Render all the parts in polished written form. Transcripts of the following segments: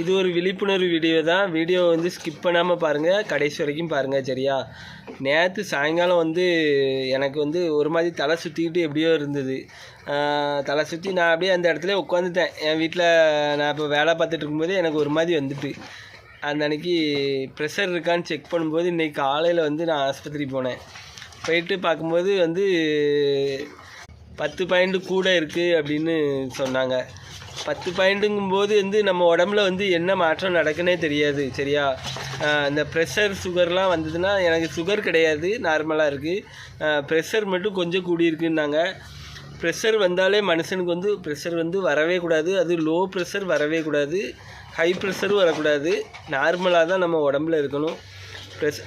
இது ஒரு விழிப்புணர்வு வீடியோ தான். வீடியோ வந்து ஸ்கிப் பண்ணாமல் பாருங்கள், கடைசி வரைக்கும் பாருங்கள் சரியா. நேற்று சாயங்காலம் வந்து எனக்கு வந்து ஒரு மாதிரி தலை சுற்றிக்கிட்டு எப்படியோ இருந்தது. தலை சுற்றி நான் அப்படியே அந்த இடத்துல உட்காந்துட்டேன். என் வீட்டில் நான் இப்போ வேலை பார்த்துட்டு இருக்கும்போதே எனக்கு ஒரு மாதிரி வந்துட்டு, அந்த அன்றைக்கி ப்ரெஷர் இருக்கான்னு செக் பண்ணும்போது இன்றைக்கி காலையில் வந்து நான் ஆஸ்பத்திரி போனேன். போயிட்டு பார்க்கும்போது வந்து 10 பாயிண்ட் கூட இருக்குது அப்படின்னு சொன்னாங்க. 10 பாயிண்ட்டுங்கும்போது வந்து நம்ம உடம்புல வந்து என்ன மாற்றம் நடக்குன்னே தெரியாது சரியா. இந்த ப்ரெஷர் சுகர்லாம் வந்ததுன்னா, எனக்கு சுகர் கிடையாது, நார்மலாக இருக்குது. ப்ரெஷர் மட்டும் கொஞ்சம் கூடியிருக்குன்னாங்க. ப்ரெஷர் வந்தாலே மனுஷனுக்கு வந்து ப்ரெஷர் வந்து வரவே கூடாது. அது லோ ப்ரெஷர் வரவே கூடாது, ஹை ப்ரெஷரும் வரக்கூடாது. நார்மலாக தான் நம்ம உடம்புல இருக்கணும்.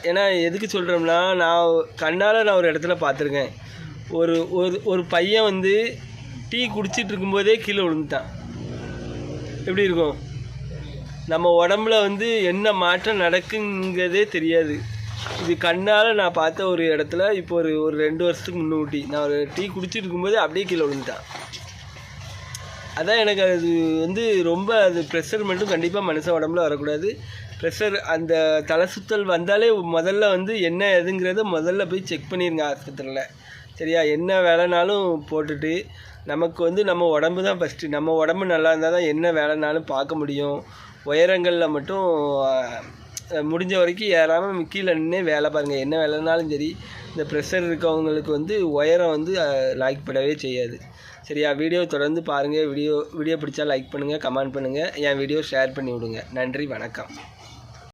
ஏன்னா எதுக்கு சொல்கிறோம்னா, நான் ஒரு இடத்துல பார்த்துருக்கேன். ஒரு பையன் வந்து டீ குடிச்சிட்டு இருக்கும்போதே கீழே விழுந்துட்டான். எப்படி இருக்கும்? நம்ம உடம்புல வந்து என்ன மாற்றம் நடக்குங்கிறதே தெரியாது. இது கண்ணால் நான் பார்த்த ஒரு இடத்துல இப்போ ஒரு 2 வருஷத்துக்கு முன்னூட்டி நான் ஒரு டீ குடிச்சிட்டு இருக்கும்போது அப்படியே கீழே விழுந்துட்டான். அதான் எனக்கு அது வந்து ரொம்ப அது ப்ரெஷர் மட்டும் கண்டிப்பாக மனுஷன் உடம்புல வரக்கூடாது. ப்ரெஷர் அந்த தலை சுற்றல் வந்தாலே முதல்ல வந்து என்ன எதுங்கிறத முதல்ல போய் செக் பண்ணிடுங்க ஆஸ்பத்திரியில் சரியா. என்ன வேலைனாலும் போட்டுட்டு, நமக்கு வந்து நம்ம உடம்பு தான் ஃபஸ்ட்டு. நம்ம உடம்பு நல்லா இருந்தால் தான் என்ன வேலைனாலும் பார்க்க முடியும். உயரங்களில் மட்டும் முடிஞ்ச வரைக்கும் ஏறாமல் கீழே நின்று வேலை பாருங்கள். என்ன வேலைனாலும் சரி, இந்த ப்ரெஷர் இருக்கவங்களுக்கு வந்து உயரம் வந்து லாய்க்கப்படவே செய்யாது சரியா. வீடியோ தொடர்ந்து பாருங்கள். வீடியோ பிடிச்சா லைக் பண்ணுங்கள், கமெண்ட் பண்ணுங்கள், என் வீடியோ ஷேர் பண்ணி விடுங்க. நன்றி, வணக்கம்.